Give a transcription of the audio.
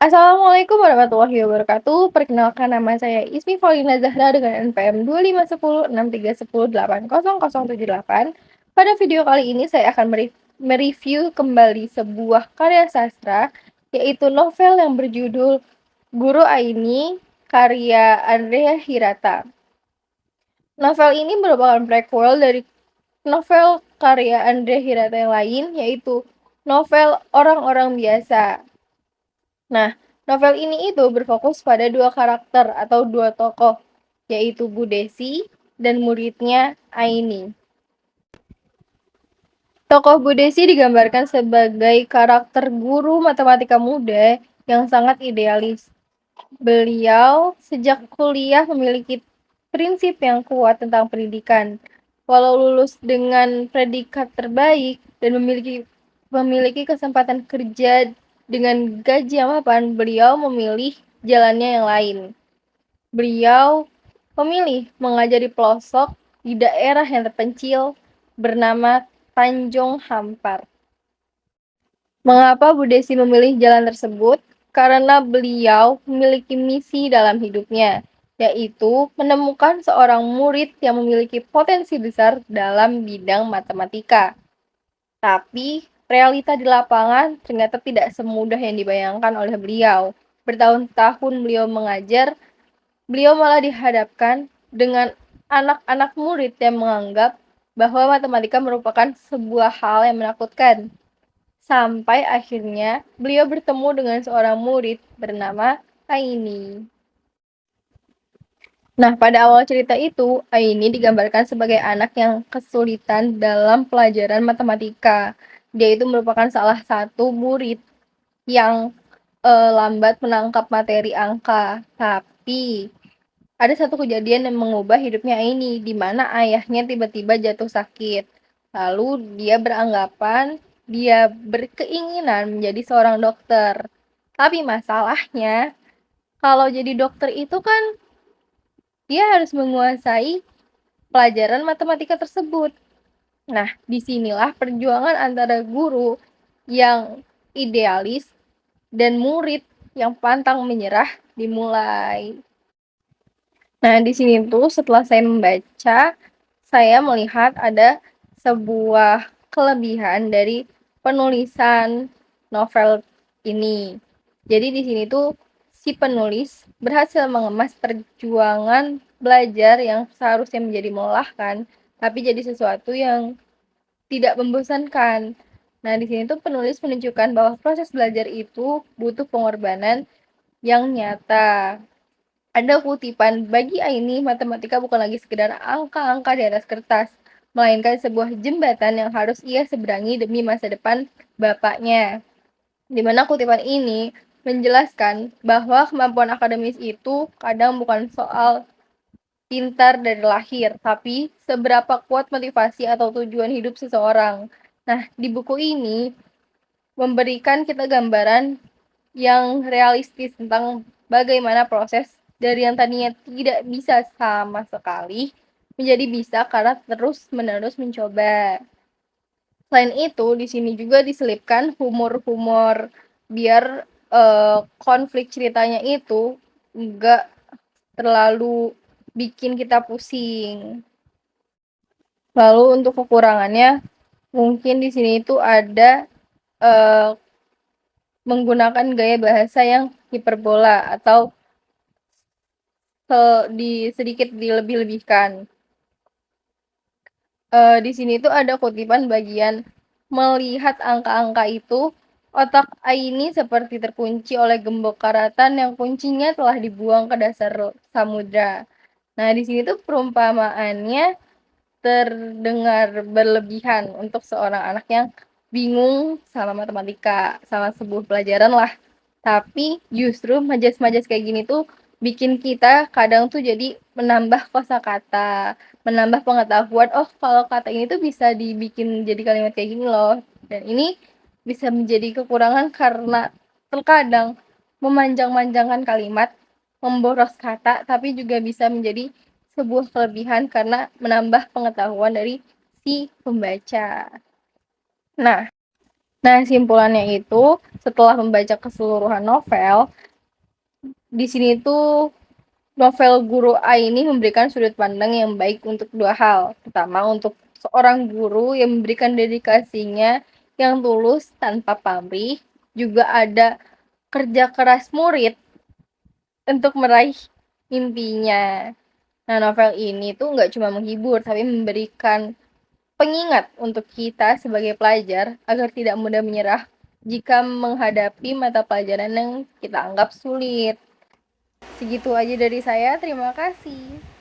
Assalamualaikum warahmatullahi wabarakatuh. Perkenalkan nama saya Ismi Faulina Zahra dengan NPM 251063108078. Pada video kali ini saya akan mereview kembali sebuah karya sastra, yaitu novel yang berjudul Guru Aini, karya Andrea Hirata. Novel ini merupakan prequel dari novel karya Andrea Hirata yang lain, yaitu novel Orang-Orang Biasa. Nah, novel ini itu berfokus pada dua karakter atau dua tokoh, yaitu Bu Desi dan muridnya Aini. Tokoh Bu Desi digambarkan sebagai karakter guru matematika muda yang sangat idealis. Beliau sejak kuliah memiliki prinsip yang kuat tentang pendidikan. Walau lulus dengan predikat terbaik dan memiliki kesempatan kerja dengan gaji yang mapan, beliau memilih jalannya yang lain. Beliau memilih mengajar di pelosok di daerah yang terpencil bernama Tanjung Hampar. Mengapa Bu Desi memilih jalan tersebut? Karena beliau memiliki misi dalam hidupnya, yaitu menemukan seorang murid yang memiliki potensi besar dalam bidang matematika. Tapi realita di lapangan ternyata tidak semudah yang dibayangkan oleh beliau. Bertahun-tahun beliau mengajar, beliau malah dihadapkan dengan anak-anak murid yang menganggap bahwa matematika merupakan sebuah hal yang menakutkan. Sampai akhirnya beliau bertemu dengan seorang murid bernama Aini. Nah, pada awal cerita itu, Aini digambarkan sebagai anak yang kesulitan dalam pelajaran matematika. Dia itu merupakan salah satu murid yang lambat menangkap materi angka. Tapi ada satu kejadian yang mengubah hidupnya Aini, di mana ayahnya tiba-tiba jatuh sakit. Lalu dia berkeinginan menjadi seorang dokter. Tapi masalahnya, kalau jadi dokter itu kan dia harus menguasai pelajaran matematika tersebut. Nah, disinilah perjuangan antara guru yang idealis dan murid yang pantang menyerah dimulai. Nah, di sini tuh setelah saya membaca, saya melihat ada sebuah kelebihan dari penulisan novel ini. Jadi di sini tuh si penulis berhasil mengemas perjuangan belajar yang seharusnya menjadi melelahkan, tapi jadi sesuatu yang tidak membosankan. Nah, di sini tuh penulis menunjukkan bahwa proses belajar itu butuh pengorbanan yang nyata. Ada kutipan, bagi Aini, matematika bukan lagi sekedar angka-angka di atas kertas, melainkan sebuah jembatan yang harus ia seberangi demi masa depan bapaknya. Di mana kutipan ini menjelaskan bahwa kemampuan akademis itu kadang bukan soal pintar dari lahir, tapi seberapa kuat motivasi atau tujuan hidup seseorang. Nah, di buku ini memberikan kita gambaran yang realistis tentang bagaimana proses dari yang tadinya tidak bisa sama sekali menjadi bisa karena terus-menerus mencoba. Selain itu, di sini juga diselipkan humor-humor biar konflik ceritanya itu enggak terlalu bikin kita pusing. Lalu untuk kekurangannya, mungkin di sini itu ada uh, menggunakan gaya bahasa yang hiperbola atau sedikit dilebih-lebihkan. Di sini tuh ada kutipan bagian melihat angka-angka itu, otak Aini seperti terkunci oleh gembok karatan yang kuncinya telah dibuang ke dasar samudra. Nah, di sini tuh perumpamaannya terdengar berlebihan untuk seorang anak yang bingung sama matematika, sama sebuah pelajaran lah. Tapi justru majas-majas kayak gini tuh bikin kita kadang tuh jadi menambah kosakata, menambah pengetahuan, oh kalau kata ini tuh bisa dibikin jadi kalimat kayak gini loh. Dan ini bisa menjadi kekurangan karena terkadang memanjang-manjangkan kalimat, memboros kata, tapi juga bisa menjadi sebuah kelebihan karena menambah pengetahuan dari si pembaca. Nah, Nah, simpulannya itu, setelah membaca keseluruhan novel, di sini tuh novel Guru A ini memberikan sudut pandang yang baik untuk dua hal. Pertama, untuk seorang guru yang memberikan dedikasinya yang tulus tanpa pamrih, juga ada kerja keras murid untuk meraih mimpinya. Nah, novel ini tuh nggak cuma menghibur, tapi memberikan pengingat untuk kita sebagai pelajar agar tidak mudah menyerah jika menghadapi mata pelajaran yang kita anggap sulit. Segitu aja dari saya, terima kasih.